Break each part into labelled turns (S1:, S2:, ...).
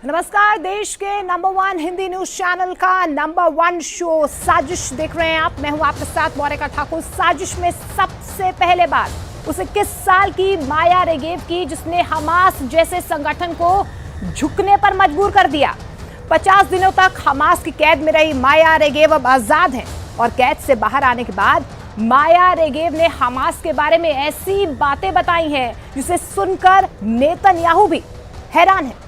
S1: नमस्कार। देश के नंबर 1 हिंदी न्यूज चैनल का नंबर 1 शो साजिश देख रहे हैं आप। मैं हूं आपके साथ मौरिका ठाकुर। साजिश में सबसे पहले बात उस 21 साल की माया रेगेव की, जिसने हमास जैसे संगठन को झुकने पर मजबूर कर दिया। 50 दिनों तक हमास की कैद में रही माया रेगेव अब आजाद हैं और कैद से बाहर आने के बाद माया रेगेव ने हमास के बारे में ऐसी बातें बताई हैं जिसे सुनकर नेतन्याहू भी हैरान है।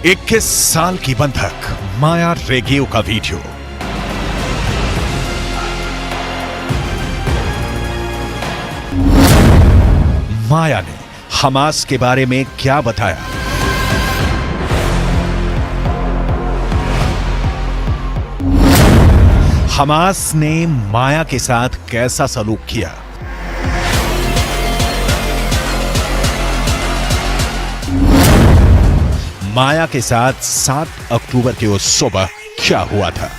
S2: इक्कीस साल की बंधक माया रेगेव का वीडियो। माया ने हमास के बारे में क्या बताया? हमास ने माया के साथ कैसा सलूक किया? माया के साथ 7 अक्टूबर की उस सुबह क्या हुआ था?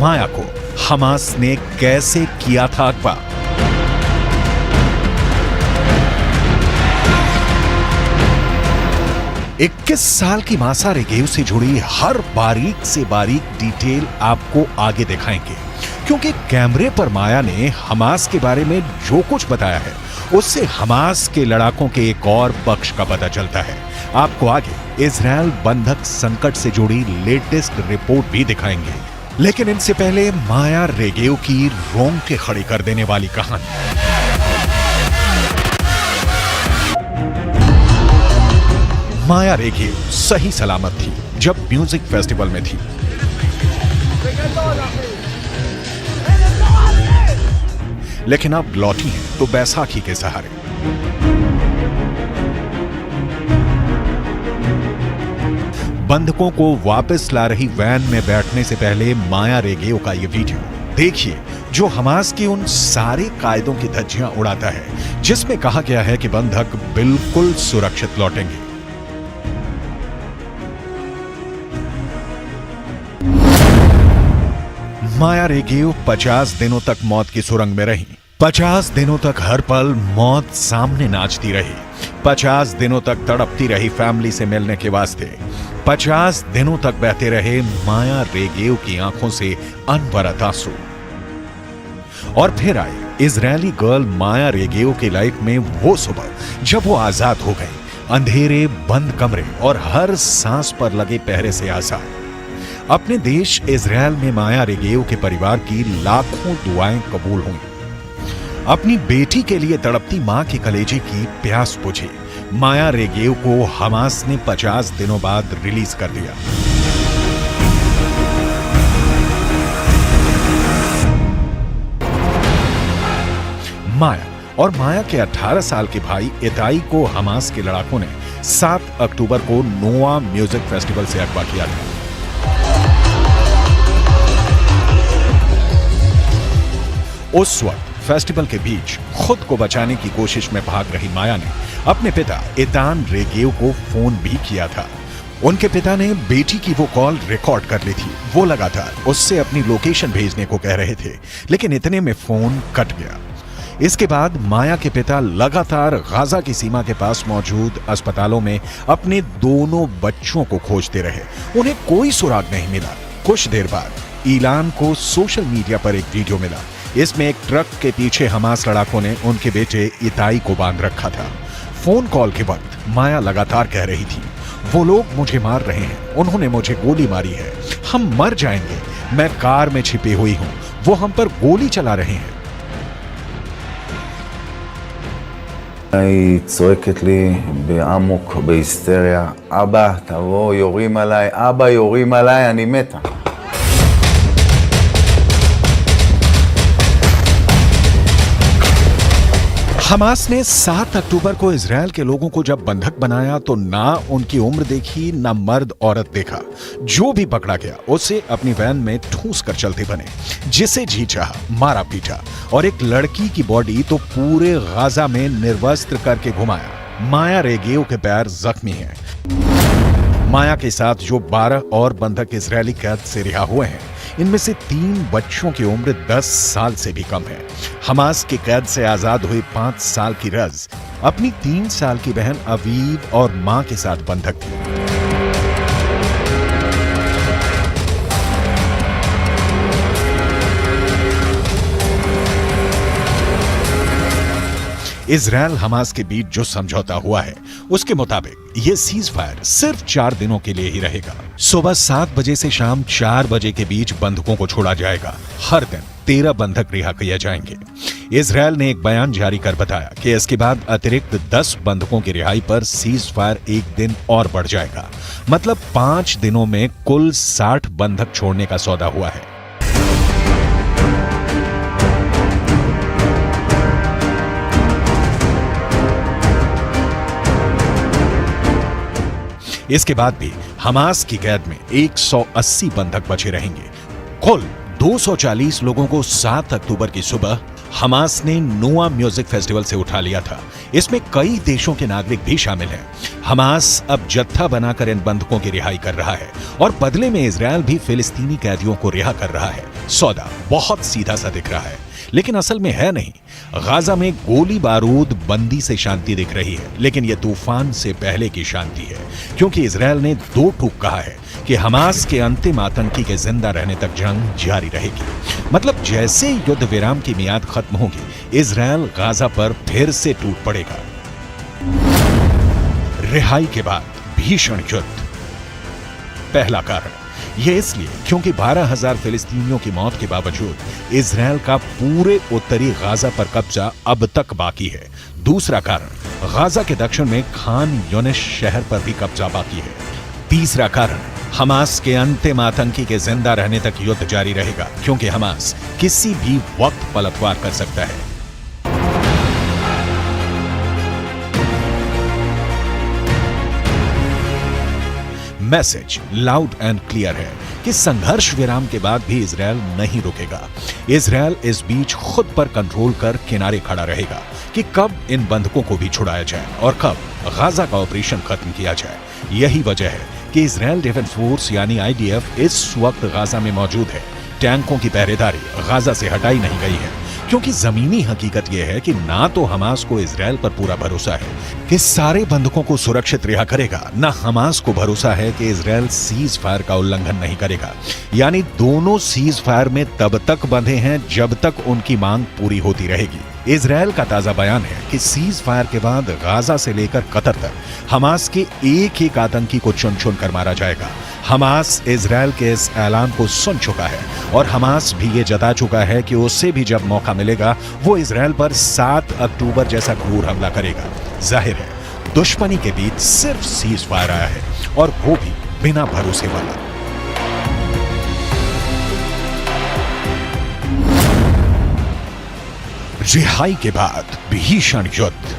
S2: माया को हमास ने कैसे किया था अगवा? इक्कीस साल की माया रेगेव से जुड़ी हर बारीक से बारीक डिटेल आपको आगे दिखाएंगे, क्योंकि कैमरे पर माया ने हमास के बारे में जो कुछ बताया है उससे हमास के लड़ाकों के एक और पक्ष का पता चलता है। आपको आगे इजरायल बंधक संकट से जुड़ी लेटेस्ट रिपोर्ट भी दिखाएंगे, लेकिन इनसे पहले माया रेगेव की रोंगटे खड़ी कर देने वाली कहानी। माया रेगेव सही सलामत थी जब म्यूजिक फेस्टिवल में थी, लेकिन अब लौटी है तो बैसाखी के सहारे। बंधकों को वापस ला रही वैन में बैठने से पहले माया रेगेव का यह वीडियो देखिए, जो हमास की उन सारे कायदों की धज्जियां उड़ाता है जिसमें कहा गया है कि बंधक बिल्कुल सुरक्षित लौटेंगे। माया रेगेव 50 दिनों तक मौत की सुरंग में रही। 50 दिनों तक हर पल मौत सामने नाचती रही। 50 दिनों तक तड़पती रही फैमिली से मिलने के वास्ते। 50 दिनों तक बहते रहे माया रेगेव की आंखों से अनवरत आंसू। और फिर आई इजरायली गर्ल माया रेगेव की लाइफ में वो सुबह जब वो आजाद हो गई, अंधेरे बंद कमरे और हर सांस पर लगे पहरे से आजाद। अपने देश इजरायल में माया रेगेव के परिवार की लाखों दुआएं कबूल हुई। अपनी बेटी के लिए तड़पती मां के कलेजे की प्यास बुझी। माया रेगेव को हमास ने 50 दिनों बाद रिलीज कर दिया। माया और माया के 18 साल के भाई इताई को हमास के लड़ाकों ने 7 अक्टूबर को नोआ म्यूजिक फेस्टिवल से अगवा किया था। उस वक्त फेस्टिवल के बीच खुद को बचाने की कोशिश में भाग रही माया ने अपने पिता इतान रेगेव को फोन भी किया था। उनके पिता ने बेटी की वो कॉल रिकॉर्ड कर ली थी। वो लगातार उससे अपनी लोकेशन भेजने को कह रहे थे, लेकिन इतने में फोन कट गया। इसके बाद माया के पिता लगातार गाजा की सीमा के पास मौजूद अस्पतालों में अपने दोनों बच्चों को खोजते रहे। उन्हें कोई सुराग नहीं मिला। कुछ देर बाद ईलान को सोशल मीडिया पर एक वीडियो मिला। इसमें एक ट्रक के पीछे हमास लड़ाकों ने उनके बेटे इताई को बांध रखा था। फोन कॉल के वक्त माया लगातार कह रही थी, वो लोग मुझे मार रहे हैं, उन्होंने मुझे गोली मारी है, हम मर जाएंगे, मैं कार में छिपी हुई हूं, वो हम पर गोली चला रहे हैं।
S3: היא צועקת לי בעמוק, בהיסטריה, אבא, תבוא, יורים עליי, אבא, יורים עליי, אני מתה.
S2: हमास ने 7 अक्टूबर को इजराइल के लोगों को जब बंधक बनाया तो ना उनकी उम्र देखी, ना मर्द औरत देखा। जो भी पकड़ा गया उसे अपनी वैन में ठूस कर चलते बने, जिसे जी चाहा मारा पीटा, और एक लड़की की बॉडी तो पूरे गाजा में निर्वस्त्र करके घुमाया। माया रेगेव के पैर जख्मी हैं। माया के साथ जो 12 और बंधक इजरायली कैद से रिहा हुए हैं, इनमें से 3 बच्चों की उम्र 10 साल से भी कम है। हमास की कैद से आजाद हुई 5 साल की रज अपनी 3 साल की बहन अवीव और मां के साथ बंधक थी। इजराइल हमास के बीच जो समझौता हुआ है उसके मुताबिक यह सीज फायर सिर्फ 4 दिनों के लिए ही रहेगा। सुबह 7 बजे से शाम 4 बजे के बीच बंधकों को छोड़ा जाएगा। हर दिन 13 बंधक रिहा किए जाएंगे। इजराइल ने एक बयान जारी कर बताया कि इसके बाद अतिरिक्त 10 बंधकों की रिहाई पर सीज फायर 1 दिन और बढ़ जाएगा। मतलब 5 दिनों में कुल 60 बंधक छोड़ने का सौदा हुआ है। इसके बाद भी हमास की कैद में 180 बंधक बचे रहेंगे। कुल 240 लोगों को 7 अक्टूबर की सुबह हमास ने नोआ म्यूजिक फेस्टिवल से उठा लिया था। इसमें कई देशों के नागरिक भी शामिल हैं। हमास अब जत्था बनाकर इन बंधकों की रिहाई कर रहा है और बदले में इजराइल भी फिलिस्तीनी कैदियों को रिहा कर रहा है। सौदा बहुत सीधा सा दिख रहा है, लेकिन असल में है नहीं। गाजा में गोली बारूद बंदी से शांति दिख रही है, लेकिन यह तूफान से पहले की शांति है, क्योंकि इजराइल ने 2 टूक कहा है कि हमास के अंतिम आतंकी के जिंदा रहने तक जंग जारी रहेगी। मतलब जैसे युद्ध विराम की मियाद खत्म होगी, इजराइल गाजा पर फिर से टूट पड़ेगा। रिहाई के बाद भीषण युद्ध। पहला कारण यह इसलिए क्योंकि 12,000 फिलिस्तीनियों की मौत के बावजूद इजराइल का पूरे उत्तरी गाजा पर कब्जा अब तक बाकी है। दूसरा कारण, गाजा के दक्षिण में खान यूनिस शहर पर भी कब्जा बाकी है। तीसरा कारण, हमास के अंतिम आतंकी के जिंदा रहने तक युद्ध जारी रहेगा, क्योंकि हमास किसी भी वक्त पलटवार कर सकता है। मैसेज लाउड एंड क्लियर है कि संघर्ष विराम के बाद भी इजराइल नहीं रुकेगा। इजराइल इस बीच खुद पर कंट्रोल कर किनारे खड़ा रहेगा कि कब इन बंधकों को भी छुड़ाया जाए और कब गाजा का ऑपरेशन खत्म किया जाए। यही वजह है कि इजराइल डिफेंस फोर्स यानी IDF इस वक्त गाजा में मौजूद है। टैंकों की पहरेदारी गाजा से हटाई नहीं गई है, क्योंकि जमीनी हकीकत यह है कि ना तो हमास को इजराइल पर पूरा भरोसा है कि सारे बंधकों को सुरक्षित रिहा करेगा, ना हमास को भरोसा है कि इजराइल सीज फायर का उल्लंघन नहीं करेगा। यानी दोनों सीज फायर में तब तक बंधे हैं जब तक उनकी मांग पूरी होती रहेगी। इजराइल का ताजा बयान है कि सीज फायर के बाद गाजा से लेकर कतर तक हमास के एक एक आतंकी को चुन चुन कर मारा जाएगा। हमास इजराइल के इस ऐलान को सुन चुका है और हमास भी ये जता चुका है कि उसे भी जब मौका मिलेगा वो इजराइल पर 7 अक्टूबर जैसा क्रूर हमला करेगा। जाहिर है दुश्मनी के बीच सिर्फ सीज फायर आया है, और वो भी बिना भरोसे वाला। रिहाई के बाद भीषण युद्ध।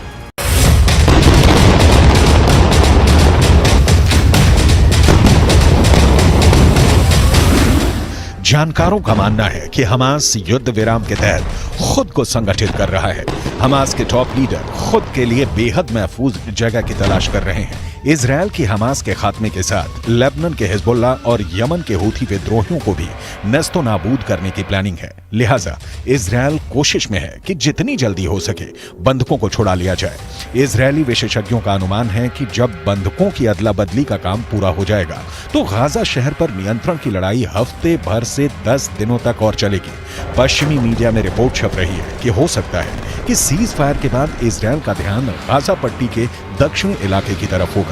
S2: जानकारों का मानना है कि हमास युद्ध विराम के तहत खुद को संगठित कर रहा है। हमास के टॉप लीडर खुद के लिए बेहद महफूज जगह की तलाश कर रहे हैं। इजराइल की हमास के खात्मे के साथ लेबनान के हिजबुल्लाह और यमन के हूथी विद्रोहियों को भी नस्तो नाबूद करने की प्लानिंग है। लिहाजा इजराइल कोशिश में है कि जितनी जल्दी हो सके बंधकों को छुड़ा लिया जाए। इजरायली विशेषज्ञों का अनुमान है कि जब बंधकों की अदला बदली का काम पूरा हो जाएगा तो गाजा शहर पर नियंत्रण की लड़ाई हफ्ते भर से 10 दिनों तक और चलेगी। पश्चिमी मीडिया में रिपोर्ट छप रही है कि हो सकता है कि सीज फायर के बाद इजराइल का ध्यान गाजा पट्टी के दक्षिणी इलाके की तरफ होगा।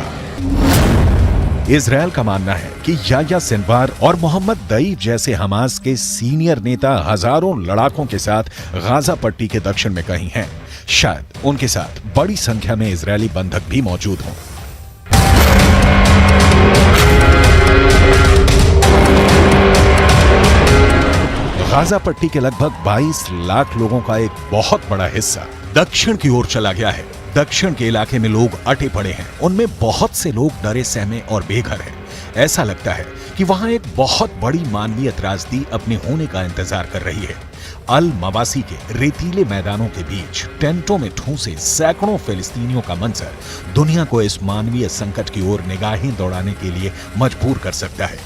S2: इजराइल का मानना है कि याह्या सिनवार और मोहम्मद दईफ जैसे हमास के सीनियर नेता हजारों लड़ाकों के साथ गाजा पट्टी के दक्षिण में कहीं हैं। शायद उनके साथ बड़ी संख्या में इजरायली बंधक भी मौजूद हों। गाजा पट्टी के लगभग 22 लाख लोगों का एक बहुत बड़ा हिस्सा दक्षिण की ओर चला गया है। दक्षिण के इलाके में लोग अटे पड़े हैं, उनमें बहुत से लोग डरे सहमे और बेघर हैं। ऐसा लगता है कि वहां एक बहुत बड़ी मानवीय त्रासदी अपने होने का इंतजार कर रही है। अल मवासी के रेतीले मैदानों के बीच टेंटों में ठूंसे सैकड़ों फिलिस्तीनियों का मंजर दुनिया को इस मानवीय संकट की ओर निगाहें दौड़ाने के लिए मजबूर कर सकता है।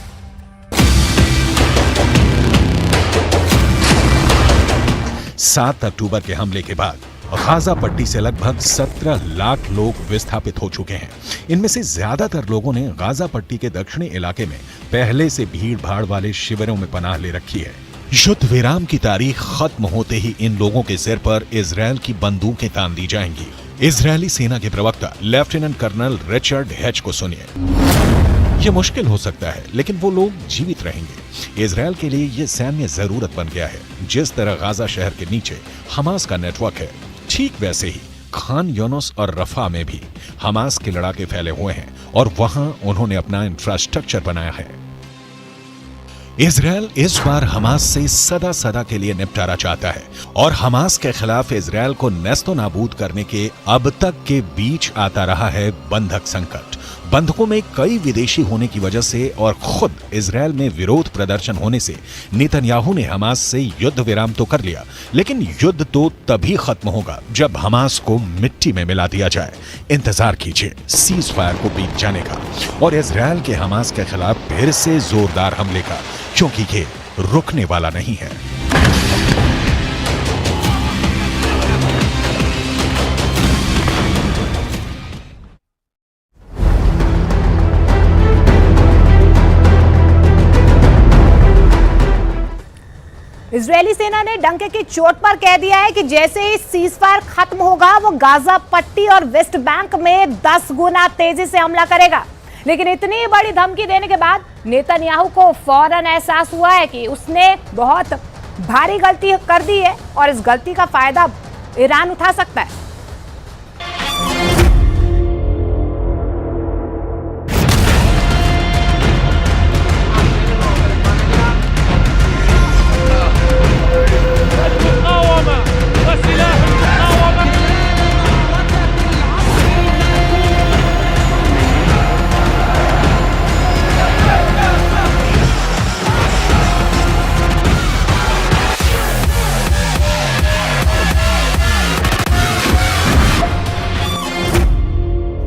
S2: 7 अक्टूबर के हमले के बाद गाजा पट्टी से लगभग 17 लाख लोग विस्थापित हो चुके हैं। इनमें से ज्यादातर लोगों ने गाजा पट्टी के दक्षिणी इलाके में पहले से भीड़ भाड़ वाले शिविरों में पनाह ले रखी है। युद्ध विराम की तारीख खत्म होते ही इन लोगों के सिर पर इजरायल की बंदूकें तान दी जाएंगी। इजरायली सेना के प्रवक्ता लेफ्टिनेंट कर्नल रिचर्ड हेच को सुनिए। यह मुश्किल हो सकता है, लेकिन वो लोग जीवित रहेंगे। इजरायल के लिए यह सैन्य जरूरत बन गया है। जिस तरह गाजा शहर के नीचे हमास का नेटवर्क है, ठीक वैसे ही खान यूनुस और रफा में भी हमास के लड़ाके फैले हुए हैं और वहां उन्होंने अपना इंफ्रास्ट्रक्चर बनाया है। इजरायल इस बार हमास से सदा सदा के लिए निपटारा चाहता है और हमास के खिलाफ इजरायल को नेस्तो नाबूद करने के अब तक के बीच आता रहा है बंधक संकट। बंधकों में कई विदेशी होने की वजह से और खुद इजरायल में विरोध प्रदर्शन होने से नेतन्याहू ने हमास से युद्ध विराम तो कर लिया, लेकिन युद्ध तो तभी खत्म होगा जब हमास को मिट्टी में मिला दिया जाए। इंतजार कीजिए सीज फायर को बीत जाने का और इजरायल के हमास के खिलाफ फिर से जोरदार हमले का, क्योंकि ये रुकने वाला नहीं है।
S1: इजरायली सेना ने डंके की चोट पर कह दिया है कि जैसे ही सीजफायर खत्म होगा वो गाजा पट्टी और वेस्ट बैंक में 10 गुना तेजी से हमला करेगा। लेकिन इतनी बड़ी धमकी देने के बाद नेतन्याहू को फौरन एहसास हुआ है कि उसने बहुत भारी गलती कर दी है और इस गलती का फायदा ईरान उठा सकता है।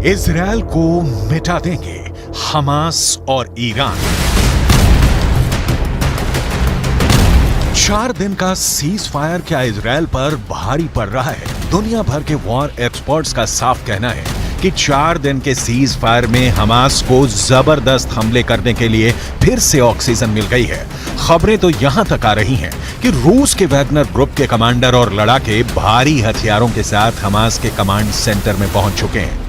S2: इजरायल को मिटा देंगे हमास और ईरान। 4 दिन का सीज फायर क्या इजरायल पर भारी पड़ रहा है? दुनिया भर के वॉर एक्सपर्ट्स का साफ कहना है कि 4 दिन के सीज फायर में हमास को जबरदस्त हमले करने के लिए फिर से ऑक्सीजन मिल गई है। खबरें तो यहां तक आ रही हैं कि रूस के वैगनर ग्रुप के कमांडर और लड़ाके भारी हथियारों के साथ हमास के कमांड सेंटर में पहुंच चुके हैं।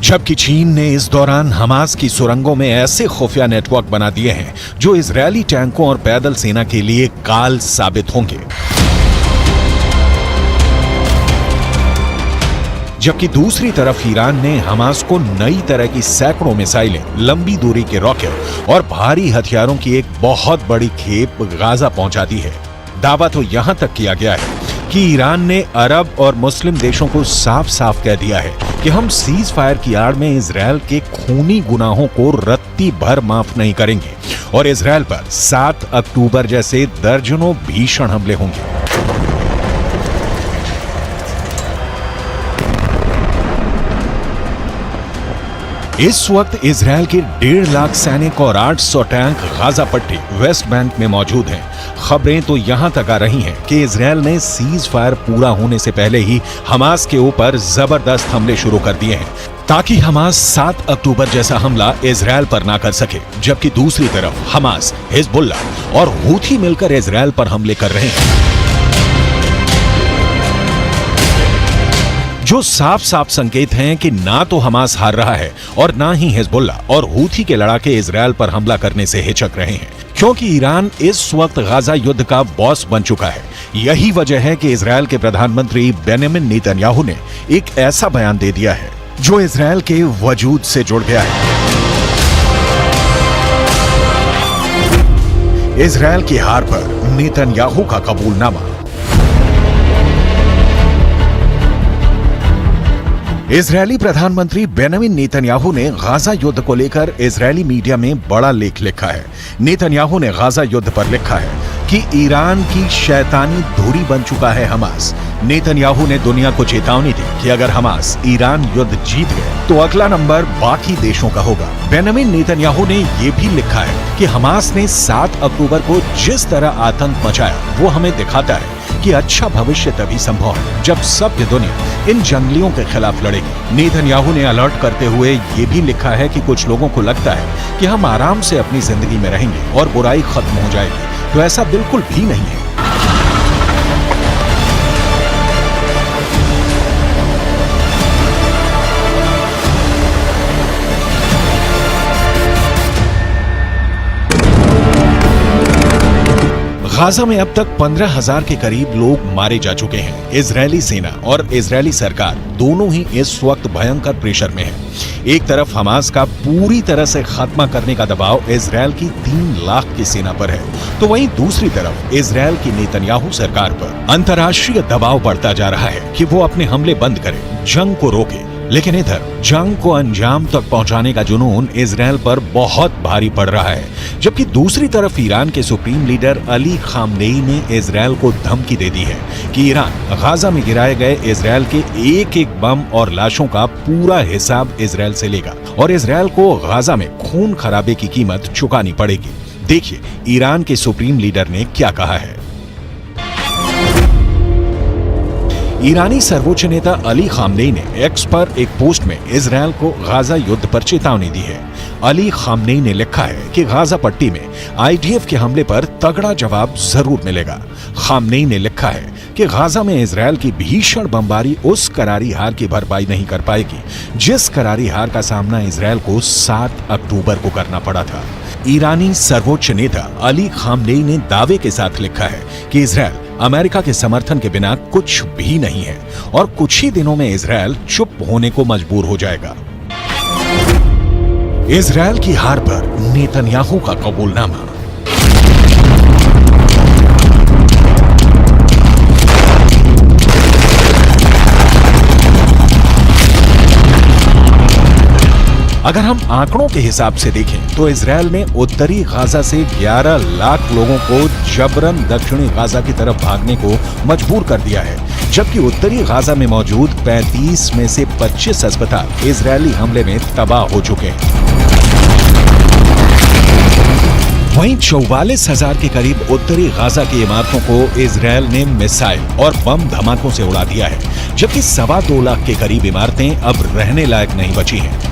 S2: जबकि चीन ने इस दौरान हमास की सुरंगों में ऐसे खुफिया नेटवर्क बना दिए हैं जो इजरायली टैंकों और पैदल सेना के लिए काल साबित होंगे। जबकि दूसरी तरफ ईरान ने हमास को नई तरह की सैकड़ों मिसाइलें, लंबी दूरी के रॉकेट और भारी हथियारों की एक बहुत बड़ी खेप गाजा पहुंचा दी है। दावा तो यहां तक किया गया है कि ईरान ने अरब और मुस्लिम देशों को साफ साफ कह दिया है कि हम सीज फायर की आड़ में इजरायल के खूनी गुनाहों को रत्ती भर माफ नहीं करेंगे और इजरायल पर 7 अक्टूबर जैसे दर्जनों भीषण हमले होंगे। इस वक्त इजरायल के 1.5 लाख सैनिक और 800 टैंक गाजा पट्टी वेस्ट बैंक में मौजूद हैं। खबरें तो यहां तक आ रही हैं कि इजरायल ने सीज फायर पूरा होने से पहले ही हमास के ऊपर जबरदस्त हमले शुरू कर दिए हैं ताकि हमास 7 अक्टूबर जैसा हमला इजरायल पर ना कर सके। जबकि दूसरी तरफ हमास, हिजबुल्लाह और हूथी मिलकर इजरायल पर हमले कर रहे हैं, जो साफ साफ संकेत हैं कि ना तो हमास हार रहा है और ना ही हिजबुल्लाह और हूथी के लड़ाके इजरायल पर हमला करने से हिचक रहे हैं, क्योंकि ईरान इस वक्त गाजा युद्ध का बॉस बन चुका है। यही वजह है कि इजरायल के प्रधानमंत्री बेंजामिन नेतन्याहू ने एक ऐसा बयान दे दिया है जो इजरायल के वजूद से जुड़ गया है। इजरायल की हार पर नेतन्याहू का कबूलनामा, इजरायली प्रधानमंत्री बेंजामिन नेतन्याहू ने गाजा युद्ध को लेकर इजरायली मीडिया में बड़ा लेख लिखा है। नेतन्याहू ने गाजा युद्ध पर लिखा है कि ईरान की शैतानी धुरी बन चुका है हमास। नेतन्याहू ने दुनिया को चेतावनी दी कि अगर हमास ईरान युद्ध जीत गए तो अगला नंबर बाकी देशों का होगा। बेंजामिन नेतन्याहू ने यह भी लिखा है कि हमास ने 7 अक्टूबर को जिस तरह आतंक मचाया वो हमें दिखाता है कि अच्छा भविष्य तभी संभव है जब सभ्य दुनिया इन जंगलियों के खिलाफ लड़ेगी। नेतन्याहू ने अलर्ट करते हुए ये भी लिखा है कि कुछ लोगों को लगता है कि हम आराम से अपनी जिंदगी में रहेंगे और बुराई खत्म हो जाएगी, तो ऐसा बिल्कुल भी नहीं है। गाजा में अब तक 15,000 के करीब लोग मारे जा चुके हैं। इजरायली सेना और इजरायली सरकार दोनों ही इस वक्त भयंकर प्रेशर में है। एक तरफ हमास का पूरी तरह से खात्मा करने का दबाव इजरायल की 3 लाख की सेना पर है, तो वहीं दूसरी तरफ इजरायल की नेतन्याहू सरकार पर अंतर्राष्ट्रीय दबाव बढ़ता जा रहा है कि वो अपने हमले बंद करे, जंग को रोके। लेकिन इधर जंग को अंजाम तक पहुंचाने का जुनून इजरायल पर बहुत भारी पड़ रहा है, जबकि दूसरी तरफ ईरान के सुप्रीम लीडर अली खामनेई ने इजरायल को धमकी दे दी है कि ईरान गाजा में गिराए गए इजरायल के एक बम और लाशों का पूरा हिसाब इजरायल से लेगा और इजरायल को गाजा में खून खराबे की कीमत चुकानी पड़ेगी। देखिए ईरान के सुप्रीम लीडर ने क्या कहा है। ईरानी सर्वोच्च नेता अली खामनेई ने एक्स पर एक पोस्ट में इजरायल को गाजा युद्ध पर चेतावनी दी है। अली खामनेई ने लिखा है कि गाजा पट्टी में आईडीएफ के हमले पर तगड़ा जवाब जरूर मिलेगा। खामनेई ने लिखा है कि गाजा में इजरायल की भीषण बमबारी उस करारी हार की भरपाई नहीं कर पाएगी जिस करारी हार का सामना इजरायल को 7 अक्टूबर को करना पड़ा था। ईरानी सर्वोच्च नेता अली खामनेई ने दावे के साथ लिखा है कि इजरायल अमेरिका के समर्थन के बिना कुछ भी नहीं है और कुछ ही दिनों में इजरायल चुप होने को मजबूर हो जाएगा। इजरायल की हार पर नेतन्याहू का कबूलनामा। अगर हम आंकड़ों के हिसाब से देखें तो इजरायल ने उत्तरी गाजा से 11 लाख लोगों को जबरन दक्षिणी गाजा की तरफ भागने को मजबूर कर दिया है, जबकि उत्तरी गाजा में मौजूद 35 में से 25 अस्पताल इजरायली हमले में तबाह हो चुके हैं। वहीं 44,000 के करीब उत्तरी गाजा की इमारतों को इजरायल ने मिसाइल और बम धमाकों से उड़ा दिया है, जबकि 2.25 लाख के करीब इमारतें अब रहने लायक नहीं बची हैं।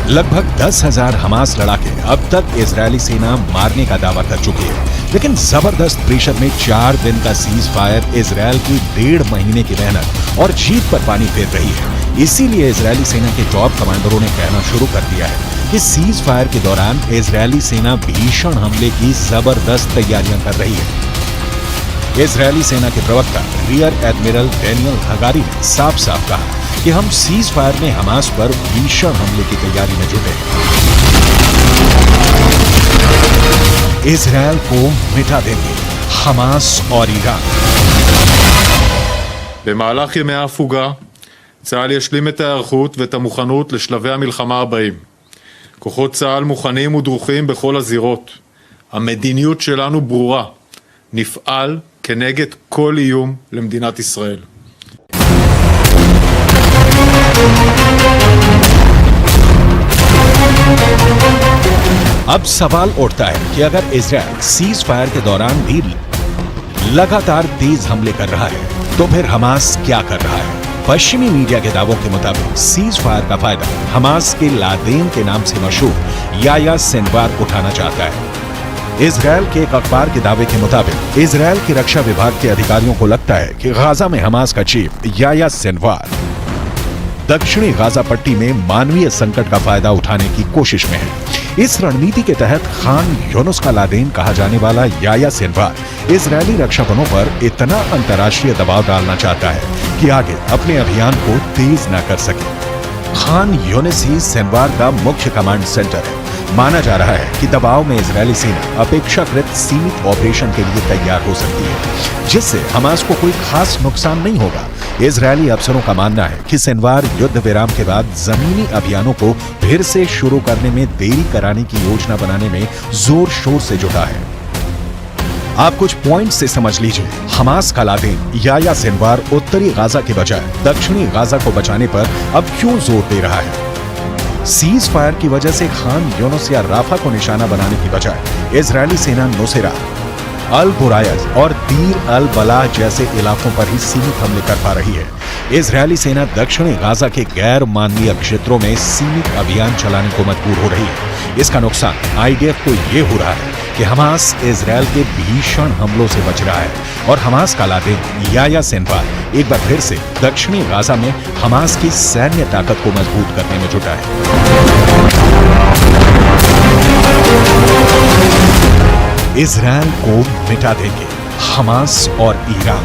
S2: लगभग 10,000 हमास लड़ाके अब तक इजरायली सेना मारने का दावा कर चुकी है, लेकिन जबरदस्त प्रेशर में 4 दिन का सीज फायर इजरायल की 1.5 महीने की मेहनत और जीत पर पानी फेर रही है। इसीलिए इजरायली सेना के टॉप कमांडरों ने कहना शुरू कर दिया है कि सीज फायर के दौरान इजरायली सेना भीषण हमले की जबरदस्त तैयारियां कर रही है। इजरायली सेना के प्रवक्ता रियर एडमिरल डैनियल हगारी ने साफ साफ कहा कि हम सीज फायर में हमास पर भीषण हमले की तैयारी में जुटे हैं। इजरायल को मिटा देंगे हमास और ईरान।
S4: במהלך ימי ההפוגה, צה"ל ישלים את ההיערכות ואת המוכנות לשלבי המלחמה הבאים. כוחות צה"ל מוכנים ודרוכים בכל הזירות. המדיניות שלנו ברורה. נפעל כנגד כל איום למדינת ישראל.
S2: अब सवाल उठता है कि अगर इजरायल सीज फायर के दौरान भी लगातार तेज हमले कर रहा है तो फिर हमास क्या कर रहा है। पश्चिमी मीडिया के दावों के मुताबिक सीज फायर का फायदा हमास के लादेन के नाम से मशहूर याह्या सिनवार उठाना चाहता है। इजरायल के एक अखबार के दावे के मुताबिक इजरायल की रक्षा विभाग के अधिकारियों को लगता है कि गाजा में हमास का चीफ याह्या सिनवार दक्षिणी गाजा पट्टी में मानवीय संकट का फायदा उठाने की कोशिश में है। इस रणनीति के तहत खान यूनुस का लादेन कहा जाने वाला याह्या सिनवार इजरायली रक्षा बलों पर इतना अंतर्राष्ट्रीय दबाव डालना चाहता है कि आगे अपने अभियान को तेज न कर सके। खान यूनुस ही सिनवार का मुख्य कमांड सेंटर है। माना जा रहा है कि दबाव में इजरायली सेना अपेक्षाकृत सीमित ऑपरेशन के लिए तैयार हो सकती है, जिससे हमास को कोई खास नुकसान नहीं होगा, इजरायली अफसरों का मानना है कि सिनवार युद्ध विराम के बाद जमीनी अभियानों को फिर से शुरू करने में देरी कराने की योजना बनाने में जोर शोर से जुटा है। आप कुछ पॉइंट से समझ लीजिए। हमास का लादेन याह्या सिनवार उत्तरी गाजा के बजाय दक्षिणी गाजा को बचाने पर अब क्यों जोर दे रहा है? सीज फायर की वजह से खान यूनुस या राफा को निशाना बनाने की बजाय इजरायली सेना नुसैरा, अल बुरायज और दीर अल बलाह जैसे इलाकों पर ही सीमित हमले कर पा रही है। इजरायली सेना दक्षिणी गाजा के गैर मानवीय क्षेत्रों में सीमित अभियान चलाने को मजबूर हो रही है। इसका नुकसान आईडीएफ को यह हो रहा है कि हमास इजरायल के भीषण हमलों से बच रहा है और हमास का लादेन याह्या सिनवार एक बार फिर से दक्षिणी गाजा में हमास की सैन्य ताकत को मजबूत करने में जुटा है। इजरायल को मिटा देंगे हमास और ईरान।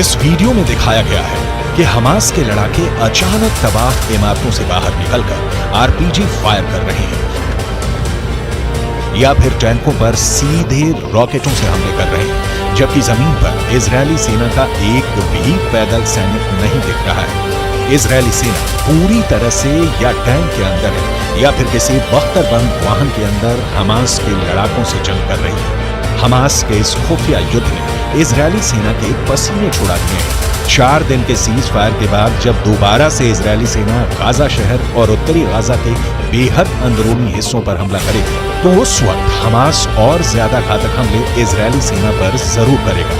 S2: इस वीडियो में दिखाया गया है कि हमास के लड़ाके अचानक तबाह इमारतों से बाहर निकलकर आरपीजी फायर कर रहे हैं या फिर टैंकों पर सीधे रॉकेटों से हमले कर रहे हैं, जबकि जमीन पर इजरायली सेना का एक भी पैदल सैनिक नहीं दिख रहा है। इजरायली सेना पूरी तरह से या टैंक के अंदर है या फिर किसी बख्तरबंद वाहन के अंदर हमास के लड़ाकों से जंग कर रही है। हमास के इस खुफिया युद्ध ने इजरायली सेना के पसीने छुड़ा दिए हैं। 4 दिन के सीज फायर के बाद जब दोबारा से इजरायली सेना गाजा शहर और उत्तरी गाजा के बेहद अंदरूनी हिस्सों पर हमला करेगी तो उस वक्त हमास और ज्यादा घातक हमले इजरायली सेना पर जरूर करेगा।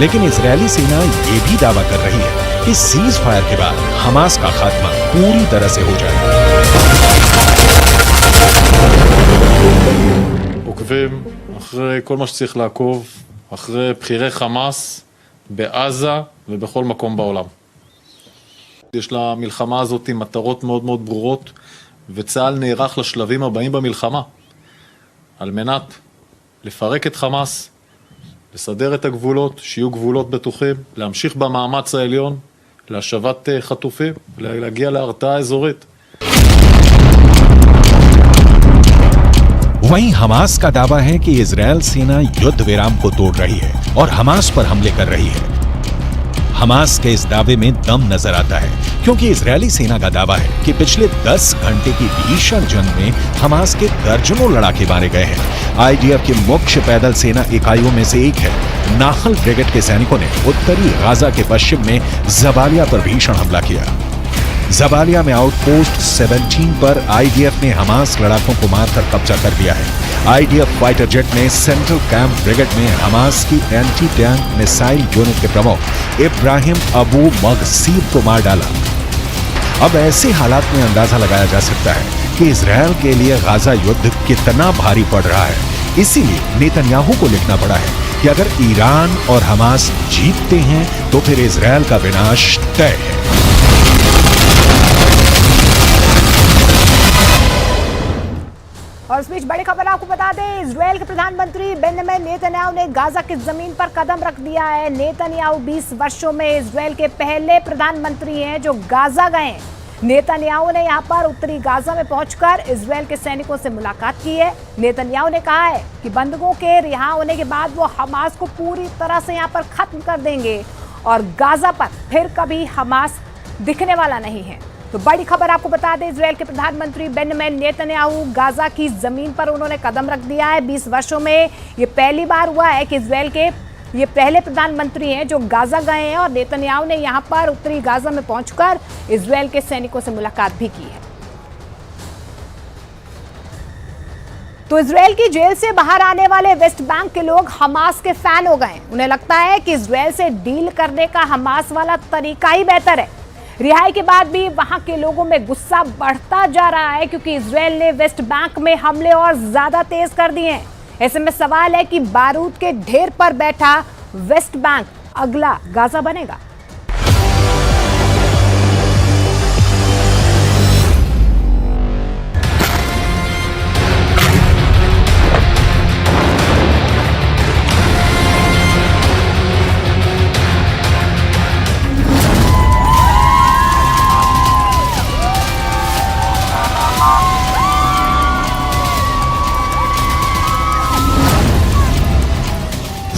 S2: लेकिन इजरायली सेना ये भी दावा कर रही है कि सीज फायर के बाद हमास का खात्मा पूरी तरह से हो जाएगा।
S4: עוקבים אחרי כל מה שצריך לעקוב, אחרי בכירי חמאס בעזה ובכל מקום בעולם. יש למלחמה הזאת מטרות מאוד מאוד ברורות, וצה"ל נערך לשלבים הבאים במלחמה, על מנת לפרק את חמאס, לסדר את הגבולות, שיהיו גבולות בטוחים, להמשיך במאמץ העליון, להשבת חטופים, להגיע להרתעה אזורית.
S2: वहीं हमास का दावा है कि इजरायल सेना युद्ध विराम को तोड़ रही है और हमास पर हमले कर रही है। हमास के इस दावे में दम नजर आता है क्योंकि इजरायली सेना का दावा है कि पिछले 10 घंटे की भीषण जंग में हमास के दर्जनों लड़ाके मारे गए हैं। आईडीएफ की मुख्य पैदल सेना इकाइयों में से एक है नाहल ब्रिगेड के सैनिकों ने उत्तरी गाजा के पश्चिम में जबालिया पर भीषण हमला किया। जबालिया में आउटपोस्ट 17 पर आईडीएफ ने हमास लड़ाकों को मारकर कब्जा कर लिया है। आईडीएफ फाइटर जेट ने सेंट्रल कैंप ब्रिगेड में हमास की एंटी टैंक मिसाइल यूनिट के प्रमुख इब्राहिम अबू मगसीब को मार डाला। अब ऐसे हालात में अंदाजा लगाया जा सकता है कि इजरायल के लिए गाजा युद्ध कितना भारी पड़ रहा है। इसीलिए नेतन्याहू को लिखना पड़ा है कि अगर ईरान और हमास जीतते हैं तो फिर इजरायल का विनाश तय है।
S1: और इस बीच बड़ी खबर आपको बता दें, इजरायल के प्रधानमंत्री बेंजामिन नेतन्याहू ने गाजा की जमीन पर कदम रख दिया है। नेतन्याहू 20 वर्षों में इजरायल के पहले प्रधानमंत्री हैं जो गाजा गए। नेतन्याहू ने यहां पर उत्तरी गाजा में पहुंचकर इजरायल के सैनिकों से मुलाकात की है। नेतन्याहू ने कहा है कि बंधकों के रिहा होने के बाद वो हमास को पूरी तरह से यहां पर खत्म कर देंगे और गाजा पर फिर कभी हमास दिखने वाला नहीं है। तो बड़ी खबर आपको बता दें, इजरायल के प्रधानमंत्री बेंजामिन नेतन्याहू गाजा की जमीन पर उन्होंने कदम रख दिया है। 20 वर्षों में ये पहली बार हुआ है कि इजरायल के ये पहले प्रधानमंत्री हैं जो गाजा गए हैं और नेतन्याहू ने यहां पर उत्तरी गाजा में पहुंचकर इजरायल के सैनिकों से मुलाकात भी की है। तो इजरायल की जेल से बाहर आने वाले वेस्ट बैंक के लोग हमास के फैन हो गए। उन्हें लगता है कि इजरायल से डील करने का हमास वाला तरीका ही बेहतर है। रिहाई के बाद भी वहां के लोगों में गुस्सा बढ़ता जा रहा है क्योंकि इजरायल ने वेस्ट बैंक में हमले और ज्यादा तेज कर दिए हैं। ऐसे में सवाल है कि बारूद के ढेर पर बैठा वेस्ट बैंक अगला गाजा बनेगा।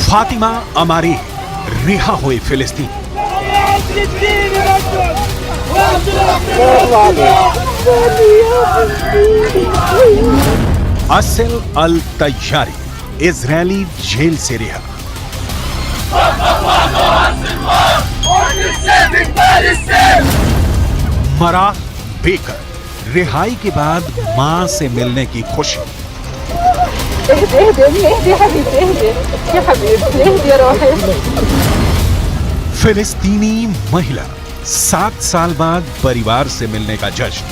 S2: फातिमा अमारी रिहा हुए फिलिस्तीन। असल अल तैयारी इजरायली जेल से रिहा। मरा बेकर रिहाई के बाद मां से मिलने की खुशी। फिलिस्तीनी महिला 7 साल बाद परिवार से मिलने का जश्न।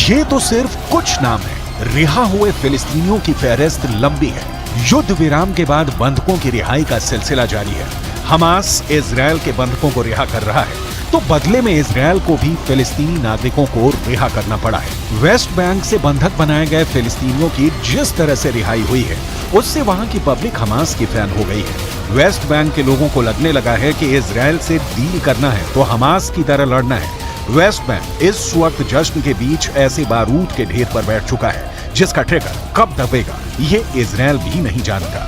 S2: ये तो सिर्फ कुछ नाम है, रिहा हुए फिलिस्तीनियों की फहरिस्त लंबी है। युद्ध विराम के बाद बंधकों की रिहाई का सिलसिला जारी है। हमास इजरायल के बंधकों को रिहा कर रहा है, तो बदले में इजरायल को भी फिलिस्तीनी नागरिकों को रिहा करना पड़ा है। वेस्ट बैंक से बंधक बनाए गए फिलिस्तीनियों की जिस तरह से रिहाई हुई है, उससे वहां की पब्लिक हमास की फैन हो गई है। वेस्ट बैंक के लोगों को लगने लगा है कि इजरायल से डील करना है तो हमास की तरह लड़ना है। वेस्ट बैंक इस वक्त जश्न के बीच ऐसे बारूद के ढेर पर बैठ चुका है जिसका ट्रिगर कब दबेगा ये इजरायल भी नहीं जानता।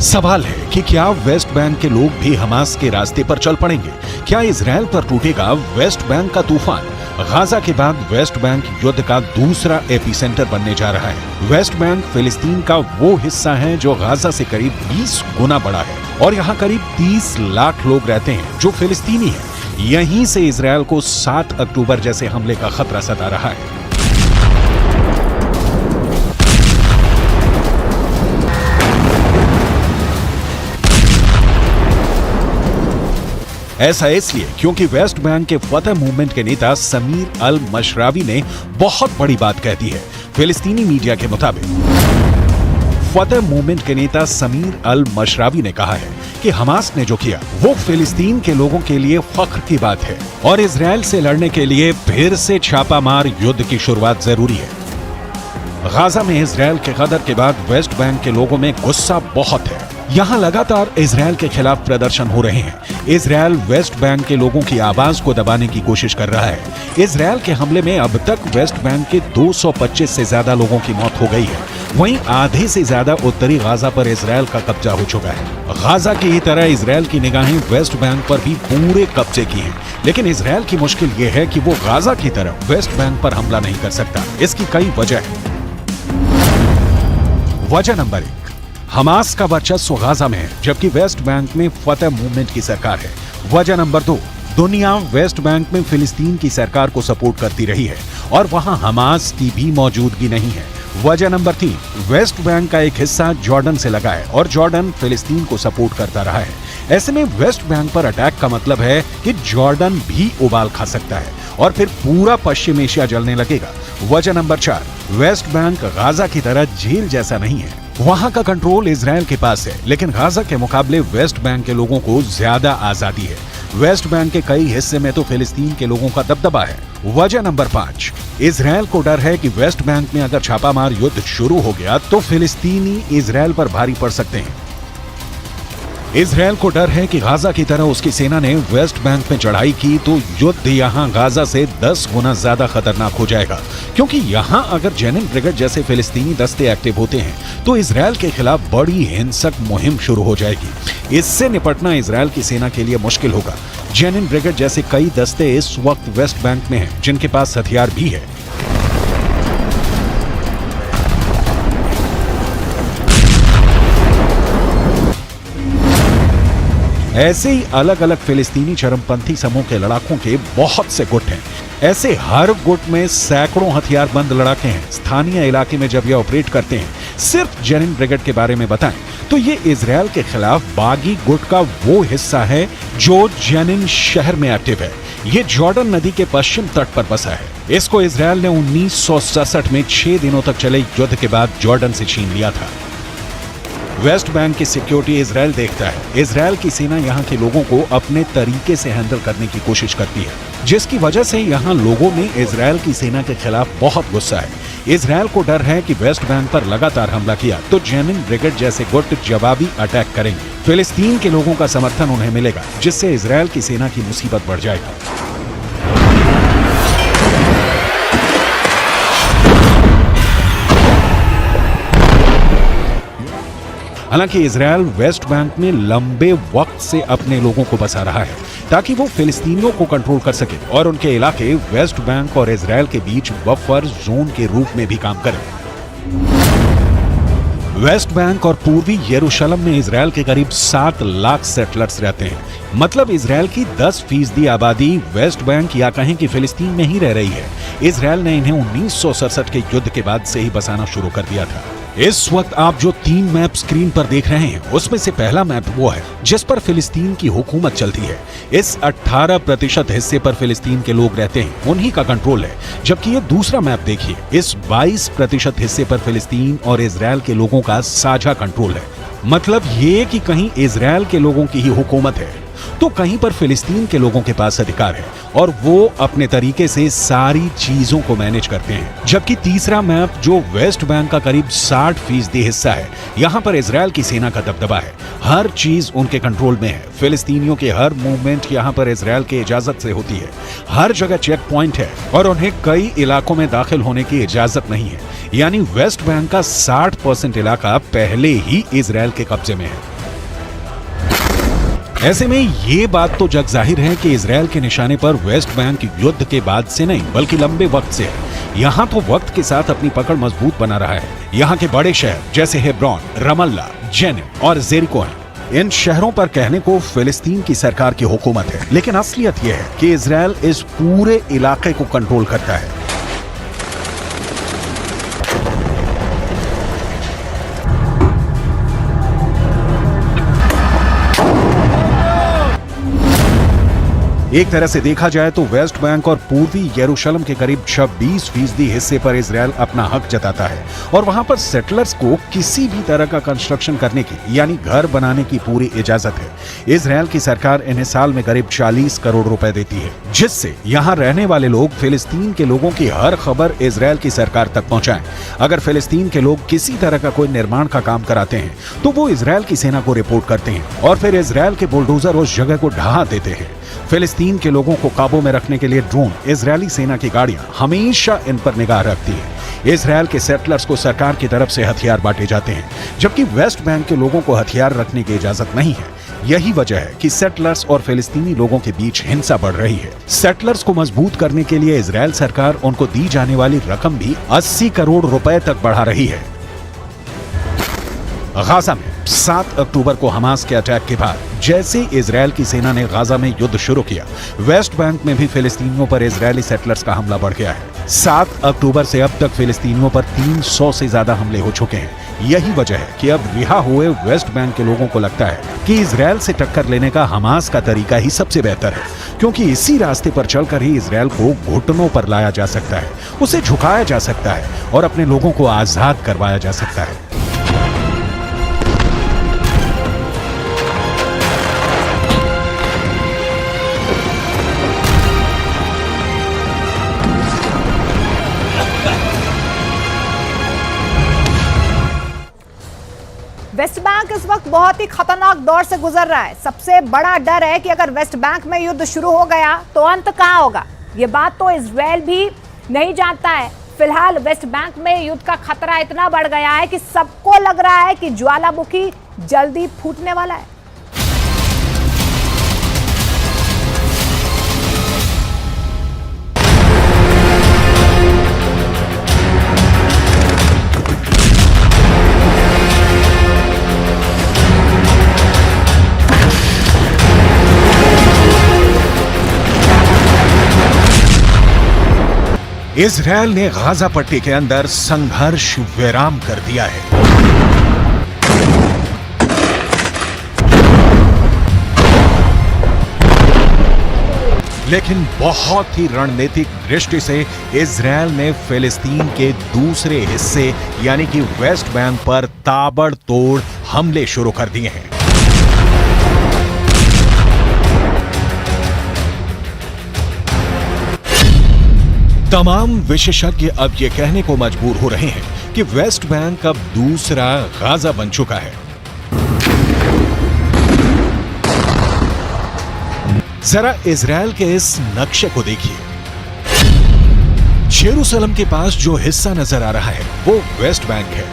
S2: सवाल है कि क्या वेस्ट बैंक के लोग भी हमास के रास्ते पर चल पड़ेंगे? क्या इजरायल पर टूटेगा वेस्ट बैंक का तूफान? गाजा के बाद वेस्ट बैंक युद्ध का दूसरा एपिसेंटर बनने जा रहा है। वेस्ट बैंक फिलिस्तीन का वो हिस्सा है जो गाजा से करीब 20 गुना बड़ा है और यहाँ करीब 30 लाख लोग रहते हैं जो फिलिस्तीनी हैं। यहीं से इजरायल को 7 अक्टूबर जैसे हमले का खतरा सता रहा है। ऐसा इसलिए क्योंकि वेस्ट बैंक के फतह मूवमेंट के नेता समीर अल मशरावी ने बहुत बड़ी बात कह दी है। फिलिस्तीनी मीडिया के मुताबिक फतह मूवमेंट के नेता समीर अल मशरावी ने कहा है कि हमास ने जो किया वो फिलिस्तीन के लोगों के लिए फख्र की बात है और इजरायल से लड़ने के लिए फिर से छापामार युद्ध की शुरुआत जरूरी है। गाजा में इजरायल के गदर के बाद वेस्ट बैंक के लोगों में गुस्सा बहुत है। यहाँ लगातार इजरायल के खिलाफ प्रदर्शन हो रहे हैं। इजरायल वेस्ट बैंक के लोगों की आवाज को दबाने की कोशिश कर रहा है। इजरायल के हमले में अब तक वेस्ट बैंक के 225 से ज्यादा लोगों की मौत हो गई है। वहीं आधे से ज्यादा उत्तरी गाजा पर इजरायल का कब्जा हो चुका है। गाजा की ही तरह इजरायल की निगाहें वेस्ट बैंक पर भी पूरे कब्जे की हैं। लेकिन इजरायल की मुश्किल ये है कि वो गाजा की तरह वेस्ट बैंक पर हमला नहीं कर सकता। इसकी कई वजह है। वजह नंबर 1, हमास का वर्चस्व गाजा में है जबकि वेस्ट बैंक में फतह मूवमेंट की सरकार है। वजह नंबर 2, दुनिया वेस्ट बैंक में फिलिस्तीन की सरकार को सपोर्ट करती रही है और वहां हमास की भी मौजूदगी नहीं है। वजह नंबर 3, वेस्ट बैंक का एक हिस्सा जॉर्डन से लगा है और जॉर्डन फिलिस्तीन को सपोर्ट करता रहा है। ऐसे में वेस्ट बैंक पर अटैक का मतलब है कि जॉर्डन भी उबाल खा सकता है और फिर पूरा पश्चिम एशिया जलने लगेगा। वजह नंबर 4, वेस्ट बैंक गाजा की तरह जेल जैसा नहीं है। वहां का कंट्रोल इजरायल के पास है, लेकिन गाजा के मुकाबले वेस्ट बैंक के लोगों को ज्यादा आजादी है। वेस्ट बैंक के कई हिस्से में तो फिलिस्तीन के लोगों का दबदबा है। वजह नंबर 5, इजरायल को डर है कि वेस्ट बैंक में अगर छापामार युद्ध शुरू हो गया तो फिलिस्तीनी इजरायल पर भारी पड़ सकते हैं। इजरायल को डर है कि गाजा की तरह उसकी सेना ने वेस्ट बैंक में चढ़ाई की तो युद्ध यहां गाजा से 10 गुना ज्यादा खतरनाक हो जाएगा, क्योंकि यहां अगर जेनिन ब्रिगेड जैसे फिलिस्तीनी दस्ते एक्टिव होते हैं तो इजरायल के खिलाफ बड़ी हिंसक मुहिम शुरू हो जाएगी। इससे निपटना इजरायल की सेना के लिए मुश्किल होगा। जेनिन ब्रिगेड जैसे कई दस्ते इस वक्त वेस्ट बैंक में हैं, जिनके पास हथियार भी है। ऐसे ही अलग अलग फिलिस्तीनी चरमपंथी समूह के लड़ाकों के बहुत से गुट हैं। ऐसे हर गुट में सैकड़ों हथियारबंद लड़ाके हैं। स्थानीय इलाके में जब ये ऑपरेट करते हैं, सिर्फ जेनिन ब्रिगेड के बारे में बताएं तो ये इजरायल के खिलाफ बागी गुट का वो हिस्सा है जो जेनिन शहर में एक्टिव है। ये जॉर्डन नदी के पश्चिम तट पर बसा है। इसको इजरायल ने 1967 में 6 दिनों तक चले युद्ध के बाद जॉर्डन से छीन लिया था। वेस्ट बैंक की सिक्योरिटी इजरायल देखता है। इजरायल की सेना यहाँ के लोगों को अपने तरीके से हैंडल करने की कोशिश करती है, जिसकी वजह से यहाँ लोगों में इजरायल की सेना के खिलाफ बहुत गुस्सा है। इजरायल को डर है कि वेस्ट बैंक पर लगातार हमला किया तो जेनिन ब्रिगेड जैसे गुट जवाबी अटैक करेंगे। फिलिस्तीन के लोगों का समर्थन उन्हें मिलेगा, जिससे इजरायल की सेना की मुसीबत बढ़ जाएगी। हालांकि इजरायल वेस्ट बैंक में लंबे वक्त से अपने लोगों को बसा रहा है ताकि वो फिलिस्तीनियों को कंट्रोल कर सके और उनके इलाके वेस्ट बैंक और इजरायल के बीच बफर जोन के रूप में भी काम करें। वेस्ट बैंक और पूर्वी यरूशलेम में इजरायल के करीब 7 लाख सेटलर्स रहते हैं। मतलब इजरायल की 10% आबादी वेस्ट बैंक या कहें कि फिलिस्तीन में ही रह रही है। इजरायल ने इन्हें 1967 के युद्ध के बाद से ही बसाना शुरू कर दिया था। इस वक्त आप जो 3 मैप स्क्रीन पर देख रहे हैं, उसमें से पहला मैप वो है जिस पर फिलिस्तीन की हुकूमत चलती है। इस 18% हिस्से पर फिलिस्तीन के लोग रहते हैं, उन्हीं का कंट्रोल है। जबकि ये दूसरा मैप देखिए, इस 22% हिस्से पर फिलिस्तीन और इजरायल के लोगों का साझा कंट्रोल है। मतलब ये कि कहीं इजरायल के लोगों की ही हुकूमत है तो कहीं पर फिलिस्तीन के लोगों के पास अधिकार है और वो अपने तरीके से सारी चीजों को मैनेज करते हैं। जबकि तीसरा मैप जो वेस्ट बैंक का करीब 60% हिस्सा है, यहाँ पर इजरायल की सेना का दबदबा है। हर चीज उनके कंट्रोल में है। फिलिस्तीनियों के हर मूवमेंट यहाँ पर इजरायल की इजाजत से होती है। हर जगह चेक पॉइंट है और उन्हें कई इलाकों में दाखिल होने की इजाजत नहीं है। यानी वेस्ट बैंक का 60% इलाका पहले ही इजरायल के कब्जे में है। ऐसे में ये बात तो जग जाहिर है कि इजरायल के निशाने पर वेस्ट बैंक युद्ध के बाद से नहीं बल्कि लंबे वक्त से है। यहाँ तो वक्त के साथ अपनी पकड़ मजबूत बना रहा है। यहाँ के बड़े शहर जैसे हेब्रोन, रमल्ला, जेनिन और जेरिको हैं। इन शहरों पर कहने को फिलिस्तीन की सरकार की हुकूमत है, लेकिन असलियत यह है कि इजरायल इस पूरे इलाके को कंट्रोल करता है। एक तरह से देखा जाए तो वेस्ट बैंक और पूर्वी यरूशलेम के करीब 26% हिस्से पर इजरायल अपना हक जताता है और वहां पर सेटलर्स को किसी भी तरह का कंस्ट्रक्शन करने की यानी घर बनाने की पूरी इजाजत है। इजरायल की सरकार इन्हें साल में करीब 40 करोड़ रुपए देती है, जिससे यहाँ रहने वाले लोग फिलिस्तीन के लोगों की हर खबर इजरायल की सरकार तक पहुंचाएं। अगर फिलिस्तीन के लोग किसी तरह का कोई निर्माण का काम कराते हैं तो वो इजरायल की सेना को रिपोर्ट करते हैं और फिर इजरायल के बुलडोजर उस जगह को ढहा देते हैं। फिलिस्तीन के लोगों को काबू में रखने के लिए ड्रोन, इजरायली सेना की गाड़ियां हमेशा इन पर निगाह रखती है। इजरायल के सेटलर्स को सरकार की तरफ से हथियार बांटे जाते हैं, जबकि वेस्ट बैंक के लोगों को हथियार रखने की इजाजत नहीं है। यही वजह है कि सेटलर्स और फिलिस्तीनी लोगों के बीच हिंसा बढ़ रही है। सेटलर्स को मजबूत करने के लिए इजरायल सरकार उनको दी जाने वाली रकम भी 80 करोड़ रुपए तक बढ़ा रही है। गाजा में 7 अक्टूबर को हमास के अटैक के बाद जैसे इजरायल की सेना ने गाजा में युद्ध शुरू किया, वेस्ट बैंक में भी फिलिस्तीनियों पर इजरायली सेटलर्स का हमला बढ़ गया है। 7 अक्टूबर से अब तक फिलिस्तीनियों पर 300 से ज्यादा हमले हो चुके हैं। यही वजह है कि अब रिहा हुए वेस्ट बैंक के लोगों को लगता है कि इजरायल से टक्कर लेने का हमास का तरीका ही सबसे बेहतर है, क्योंकि इसी रास्ते पर चलकर ही इजरायल को घुटनों पर लाया जा सकता है, उसे झुकाया जा सकता है और अपने लोगों को आजाद करवाया जा सकता है।
S1: वेस्ट बैंक इस वक्त बहुत ही खतरनाक दौर से गुजर रहा है। सबसे बड़ा डर है कि अगर वेस्ट बैंक में युद्ध शुरू हो गया तो अंत कहां होगा। ये बात तो इजरायल भी नहीं जानता है। फिलहाल वेस्ट बैंक में युद्ध का खतरा इतना बढ़ गया है कि सबको लग रहा है कि ज्वालामुखी जल्दी फूटने वाला है।
S2: इजरायल ने गाजा पट्टी के अंदर संघर्ष विराम कर दिया है। लेकिन बहुत ही रणनीतिक दृष्टि से इजरायल ने फिलिस्तीन के दूसरे हिस्से यानी कि वेस्ट बैंक पर ताबड़तोड़ हमले शुरू कर दिए हैं। तमाम विशेषज्ञ अब यह कहने को मजबूर हो रहे हैं कि वेस्ट बैंक अब दूसरा गाजा बन चुका है। जरा इजरायल के इस नक्शे को देखिए। जेरूसलम के पास जो हिस्सा नजर आ रहा है वो वेस्ट बैंक है।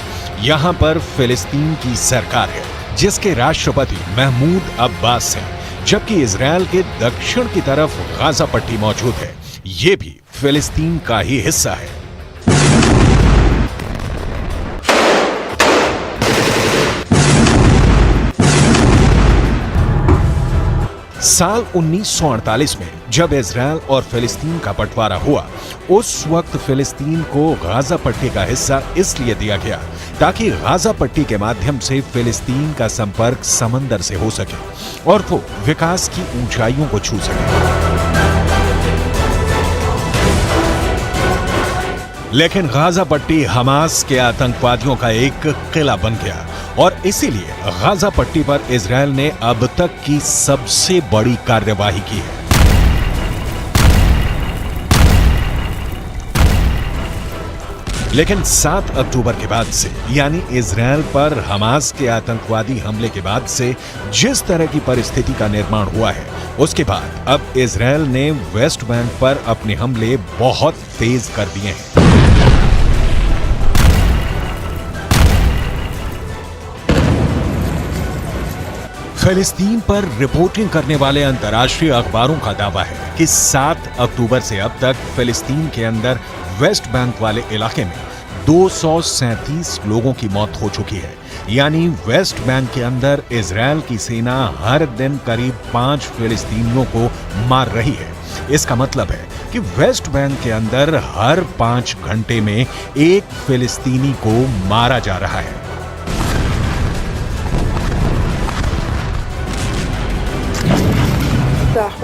S2: यहां पर फिलिस्तीन की सरकार है जिसके राष्ट्रपति महमूद अब्बास हैं, जबकि इजरायल के दक्षिण की तरफ गाजा पट्टी मौजूद है। ये भी फिलिस्तीन का ही हिस्सा है। साल 1948 में जब इजरायल और फिलिस्तीन का बंटवारा हुआ, उस वक्त फिलिस्तीन को गाजा पट्टी का हिस्सा इसलिए दिया गया ताकि गाजा पट्टी के माध्यम से फिलिस्तीन का संपर्क समंदर से हो सके और वो विकास की ऊंचाइयों को छू सके। लेकिन गाजा पट्टी हमास के आतंकवादियों का एक किला बन गया और इसीलिए गाजा पट्टी पर इजरायल ने अब तक की सबसे बड़ी कार्यवाही की है। लेकिन 7 अक्टूबर के बाद से यानी इजरायल पर हमास के आतंकवादी हमले के बाद से जिस तरह की परिस्थिति का निर्माण हुआ है, उसके बाद अब इजरायल ने वेस्ट बैंक पर अपने हमले बहुत तेज कर दिए हैं। फिलिस्तीन पर रिपोर्टिंग करने वाले अंतर्राष्ट्रीय अखबारों का दावा है कि 7 अक्टूबर से अब तक फिलिस्तीन के अंदर वेस्ट बैंक वाले इलाके में 237 लोगों की मौत हो चुकी है। यानी वेस्ट बैंक के अंदर इजरायल की सेना हर दिन करीब 5 फिलिस्तीनियों को मार रही है। इसका मतलब है कि वेस्ट बैंक के अंदर हर 5 घंटे में एक फिलिस्तीनी को मारा जा रहा है।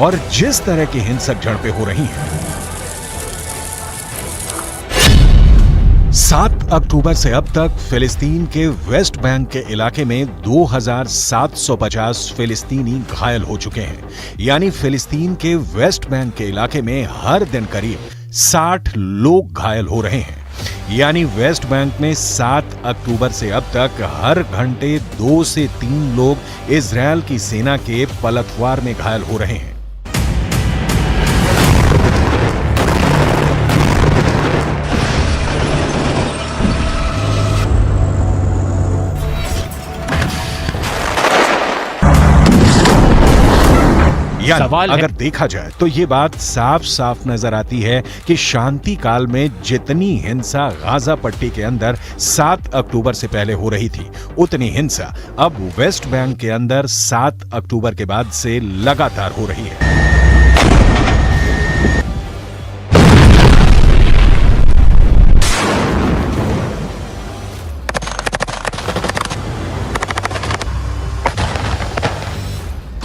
S2: और जिस तरह की हिंसक झड़पें हो रही हैं, 7 अक्टूबर से अब तक फिलिस्तीन के वेस्ट बैंक के इलाके में 2750 फिलिस्तीनी घायल हो चुके हैं। यानी फिलिस्तीन के वेस्ट बैंक के इलाके में हर दिन करीब 60 लोग घायल हो रहे हैं। यानी वेस्ट बैंक में 7 अक्टूबर से अब तक हर घंटे 2 से 3 लोग इजरायल की सेना के पलटवार में घायल हो रहे हैं। अगर देखा जाए तो ये बात साफ साफ नजर आती है कि शांति काल में जितनी हिंसा गाजा पट्टी के अंदर 7 अक्टूबर से पहले हो रही थी, उतनी हिंसा अब वेस्ट बैंक के अंदर 7 अक्टूबर के बाद से लगातार हो रही है।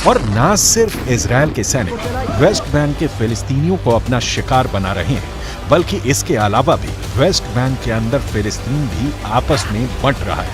S2: और ना सिर्फ इजरायल के सैनिक वेस्ट बैंक के फिलिस्तीनियों को अपना शिकार बना रहे हैं, बल्कि इसके अलावा भी वेस्ट बैंक के अंदर फिलिस्तीन भी आपस में बंट रहा है।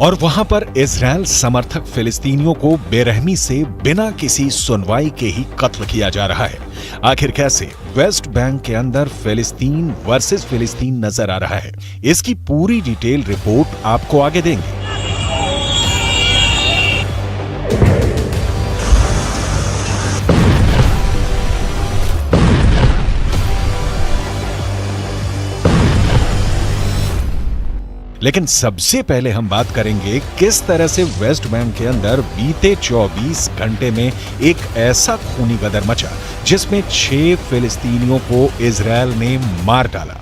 S2: और वहां पर इजराइल समर्थक फिलिस्तीनियों को बेरहमी से बिना किसी सुनवाई के ही कत्ल किया जा रहा है। आखिर कैसे वेस्ट बैंक के अंदर फिलिस्तीन वर्सेस फिलिस्तीन नजर आ रहा है, इसकी पूरी डिटेल रिपोर्ट आपको आगे देंगे। लेकिन सबसे पहले हम बात करेंगे किस तरह से वेस्ट बैंक के अंदर बीते 24 घंटे में एक ऐसा खूनी गदर मचा जिसमें 6 फिलिस्तीनियों को इजराइल ने मार डाला।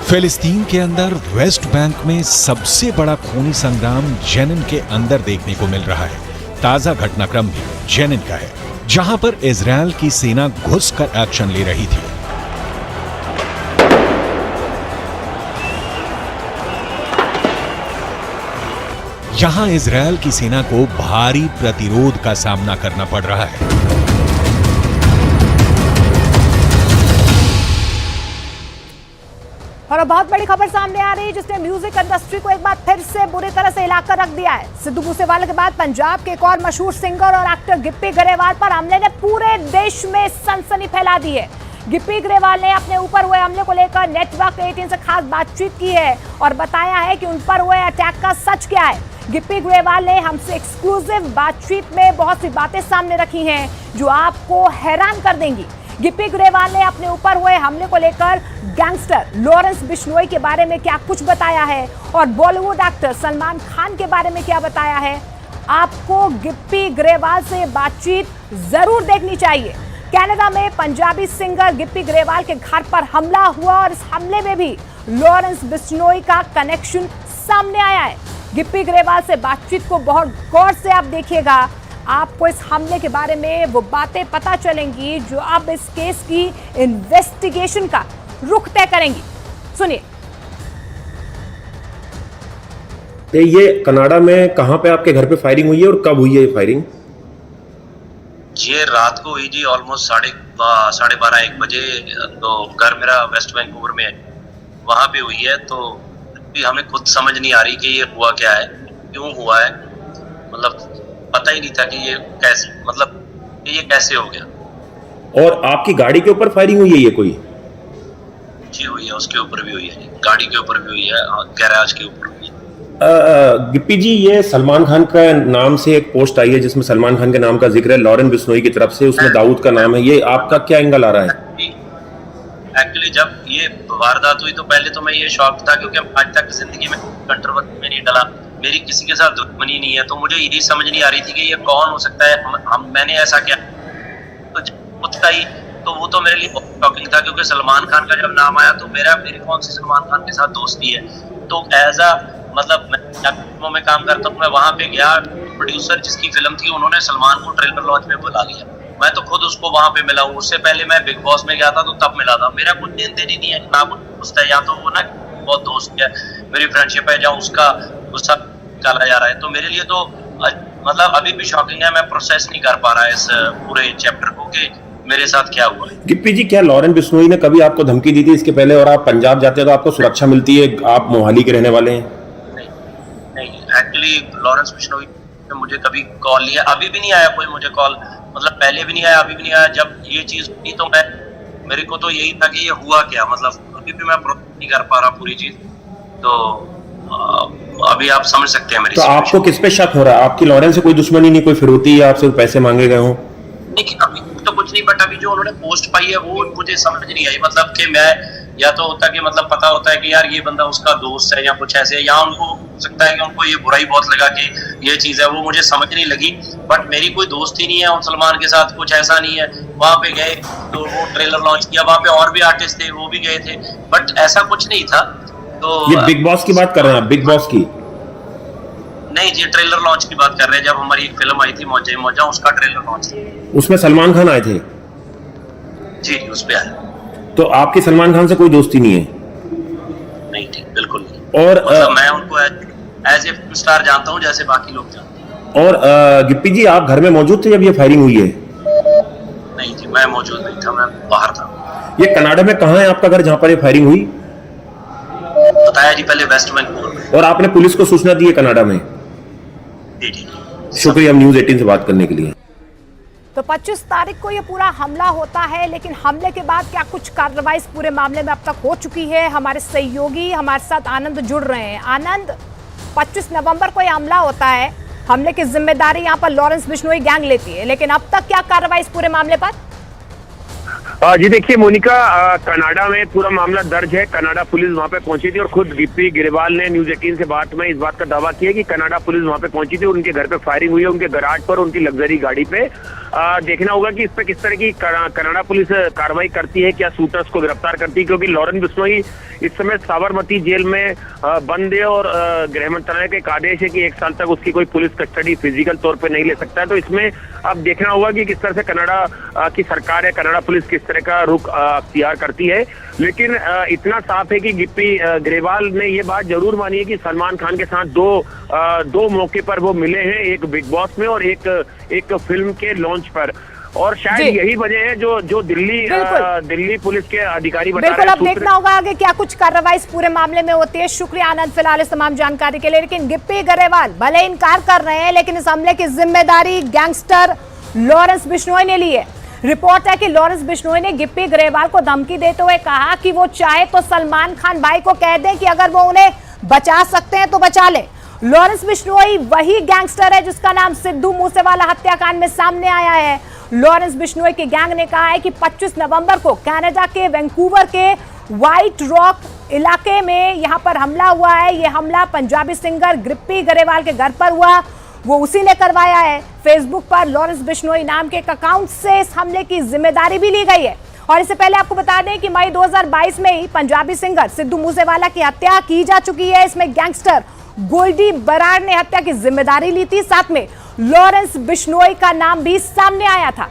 S2: फिलिस्तीन के अंदर वेस्ट बैंक में सबसे बड़ा खूनी संग्राम जेनिन के अंदर देखने को मिल रहा है। ताजा घटनाक्रम भी जेनिन का है, जहां पर इजराइल की सेना घुसकर एक्शन ले रही थी। यहां इजराइल की सेना को भारी प्रतिरोध का सामना करना पड़ रहा है।
S1: और अब बहुत बड़ी खबर सामने आ रही है जिसने म्यूजिक इंडस्ट्री को एक बार फिर से बुरी तरह से हिलाकर रख दिया है। सिद्धू मूसेवाला के बाद पंजाब के एक और मशहूर सिंगर और एक्टर गिप्पी गरेवाल पर हमले ने पूरे देश में सनसनी फैला दी है। गिप्पी गरेवाल ने अपने ऊपर हुए हमले को लेकर नेटवर्क 18 से खास बातचीत की है और बताया है कि उन पर हुए अटैक का सच क्या है। गिप्पी गरेवाल ने हमसे एक्सक्लूसिव बातचीत में बहुत सी बातें सामने रखी हैं जो आपको हैरान कर देंगी। गिप्पी गरेवाल ने अपने ऊपर हुए हमले को लेकर गैंगस्टर लॉरेंस बिश्नोई के बारे में क्या कुछ बताया है और बॉलीवुड एक्टर सलमान खान के बारे में क्या बताया है। आपको गिप्पी गरेवाल से बातचीत जरूर देखनी चाहिए। कनाडा में पंजाबी सिंगर गिप्पी गरेवाल के घर पर हमला हुआ और इस हमले में भी लॉरेंस बिश्नोई का कनेक्शन सामने आया है। गिप्पी गरेवाल से बातचीत को बहुत गौर से आप देखिएगा, आपको इस हमले के बारे में वो बातें पता चलेंगी जो अब इस केस की इन्वेस्टिगेशन का रुख तय करेंगी। सुनिए।
S5: ये कनाडा में कहां पे आपके घर पे फायरिंग हुई है और कब हुई है ये फायरिंग?
S6: ये रात को हुई जी, ऑलमोस्ट 12:30-1 बजे। तो घर मेरा वेस्ट वैंकूवर में है, वहां पे हुई है। तो हमें खुद समझ नहीं आ रही कि ये हुआ क्या है, क्यों हुआ है। मतलब पता ही नहीं था कि ये कैसे, मतलब ये कैसे हो गया।
S5: और आपकी गाड़ी के ऊपर फायरिंग हुई है ये कोई?
S6: जी हुई है, उसके ऊपर भी हुई है, गाड़ी के ऊपर भी हुई है, गैराज के ऊपर हुई है।
S5: गिप्पी जी, ये सलमान खान का नाम से एक पोस्ट आई है जिसमें सलमान खान के नाम का जिक्र है लॉरेंस बिश्नोई की तरफ से, उसमें दाऊद का नाम है। ये आपका क्या एंगल आ रहा है?
S6: एक्चुअली जब ये वारदात हुई तो पहले तो मैं ये शॉक था, क्योंकि आज तक जिंदगी में कंट्रोवर्सी में नहीं डला, मेरी किसी के साथ दुश्मनी नहीं है। तो मुझे यही समझ नहीं आ रही थी कि ये कौन हो सकता है, मैंने ऐसा क्या। तो जब पूछता ही तो वो तो मेरे लिए बहुत शॉकिंग था, क्योंकि सलमान खान का जब नाम आया तो मेरी कौन सी सलमान खान के साथ दोस्ती है। तो एज अ मतलब मैं फिल्मों में काम करता हूँ, मैं वहाँ पे गया, प्रोड्यूसर जिसकी फिल्म थी उन्होंने सलमान को ट्रेलर लॉन्च में बुला लिया। मैं तो खुद उसको वहाँ पे मिला हूँ, उससे पहले मैं बिग बॉस में गया था तो तब मिला था। मेरा कुछ लेन देन ही नहीं है, ना कुछ दोस्त है, या तो वो ना बहुत दोस्त है, मेरी फ्रेंडशिप है, जहाँ उसका गुस्सा निकाला जा रहा है। तो मेरे लिए तो मतलब अभी भी शॉकिंग है, मैं प्रोसेस नहीं कर पा रहा है इस पूरे चैप्टर को कि मेरे साथ क्या हुआ है।
S5: गिप्पी जी, क्या लॉरेंस बिश्नोई ने कभी आपको धमकी दी थी इसके पहले, और आप पंजाब जाते हैं तो आपको सुरक्षा मिलती है, आप मोहाली के रहने वाले हैं?
S6: नहीं, एक्चुअली लॉरेंस बिश्नोई ने मुझे कभी कॉल नहीं है, अभी भी नहीं आया कोई मुझे कॉल, मतलब पहले भी नहीं आया, अभी भी नहीं आया। जब ये चीज हुई तो मेरे को तो यही था कि ये हुआ क्या, मतलब अभी भी मैं प्रोसेस नहीं कर पा रहा पूरी चीज। तो अभी आप समझ सकते हैं मेरी।
S5: तो आपको किस पे शक हो रहा है? आपकी लॉरेंस से कोई दुश्मनी नहीं, कोई फिरौती या आपसे पैसे मांगे गए हों?
S6: नहीं, अभी तो कुछ नहीं, बट अभी जो उन्होंने पोस्ट पाई है वो मुझे समझ नहीं आई। मतलब कि मैं या तो होता कि मतलब पता होता है कि यार ये बंदा उसका दोस्त है या कुछ ऐसे, या उनको हो सकता है कि उनको ये बुराई बहुत लगा कि ये चीज है, वो मुझे समझ नहीं लगी। बट मेरी कोई दोस्ती नहीं है और सलमान के साथ कुछ ऐसा नहीं है। वहां पे गए तो वो ट्रेलर लॉन्च किया, वहां पे और भी आर्टिस्ट थे वो भी गए थे, बट ऐसा कुछ नहीं था। तो
S5: ये बिग बॉस की बात कर रहे हैं, बिग बॉस की
S6: नहीं जी, ट्रेलर लॉन्च की बात कर रहे हैं। जब हमारी एक फिल्म आई थी मौजा मौजा, उसका ट्रेलर लॉन्च था,
S5: उसमें सलमान खान आए थे।
S6: जी उस पे आया।
S5: तो आपकी सलमान खान से कोई दोस्ती नहीं है?
S6: नहीं ठीक, बिल्कुल नहीं।
S5: और
S6: मतलब मैं उनको एज ए फिल्म स्टार जानता हूँ जैसे बाकी लोग जानते हैं।
S5: और गिप्पी जी, आप घर में मौजूद थे जब ये फायरिंग हुई है?
S6: नहीं जी, मैं मौजूद नहीं था, मैं बाहर था।
S5: ये कनाडा में कहाँ है आपका घर जहाँ पर ये फायरिंग हुई?
S6: बताया जी पहले वेस्ट वैंकूवर में।
S5: और आपने पुलिस को सूचना दी है कनाडा में?
S6: जी।
S5: शुक्रिया न्यूज 18 से बात करने के लिए।
S1: तो 25 तारीख को ये पूरा हमला होता है, लेकिन हमले के बाद क्या कुछ कार्रवाई इस पूरे मामले में अब तक हो चुकी है? हमारे सहयोगी हमारे साथ आनंद जुड़ रहे हैं। आनंद, 25 नवंबर को ये हमला होता है, हमले की जिम्मेदारी यहाँ पर लॉरेंस बिश्नोई गैंग लेती है, लेकिन अब तक क्या कार्रवाई इस पूरे मामले पर?
S7: जी देखिए मोनिका, कनाडा में पूरा मामला दर्ज है। कनाडा पुलिस वहां पे पहुंची थी और खुद गिप्पी ग्रेवाल ने न्यूज 18 से बात में इस बात का दावा किया कि कनाडा पुलिस वहां पे पहुंची थी, उनके घर पे फायरिंग हुई है, उनके गराज पर, उनकी लग्जरी गाड़ी पे। देखना होगा कि इस पे किस तरह की कनाडा पुलिस कार्रवाई करती है, क्या शूटर्स को गिरफ्तार करती है, क्योंकि लॉरेंस बिश्नोई इस समय साबरमती जेल में बंद है और गृह मंत्रालय का एक आदेश है कि 1 साल तक उसकी कोई पुलिस कस्टडी फिजिकल तौर पर नहीं ले सकता है। तो इसमें अब देखना होगा कि किस तरह से कनाडा की सरकार है, कनाडा पुलिस किस तरह का रुख अख्तियार करती है। लेकिन इतना साफ है कि गिप्पी ग्रेवाल ने ये बात जरूर मानी है कि सलमान खान के साथ दो मौके पर वो मिले हैं, एक बिग बॉस में और एक फिल्म के लॉन्च पर, और शायद यही वजह है जो दिल्ली पुलिस के अधिकारी बता रहे हैं।
S1: बिल्कुल, अब देखना होगा आगे क्या कुछ कार्रवाई इस पूरे मामले में होती है। शुक्रिया आनंद फिलहाल इस तमाम जानकारी के लिए। लेकिन गिप्पी ग्रेवाल भले इनकार कर रहे हैं, लेकिन इस हमले की जिम्मेदारी गैंगस्टर लॉरेंस बिश्नोई ने ली है। रिपोर्ट है कि लॉरेंस बिश्नोई ने गिप्पी ग्रेवाल को धमकी देते हुए कहा कि वो चाहे तो सलमान खान भाई को कह दें कि अगर वो उन्हें बचा सकते हैं तो बचा ले। लॉरेंस बिश्नोई वही गैंगस्टर है जिसका नाम सिद्धू मूसेवाला हत्याकांड में सामने आया है। लॉरेंस बिश्नोई के गैंग ने कहा है कि 25 नवंबर को कनाडा के वैंकूवर के व्हाइट रॉक इलाके में यहां पर हमला हुआ है। यह हमला पंजाबी सिंगर गिप्पी ग्रेवाल के घर पर हुआ, वो उसी ने करवाया है। फेसबुक पर लॉरेंस बिश्नोई नाम के एक अकाउंट से इस हमले की जिम्मेदारी भी ली गई है। और इससे पहले आपको बता दें कि मई 2022 में ही पंजाबी सिंगर सिद्धू मूसेवाला की हत्या की जा चुकी है। इसमें गैंगस्टर गोल्डी बराड़ ने हत्या की जिम्मेदारी ली थी, साथ में लॉरेंस बिश्नोई का नाम भी सामने आया था।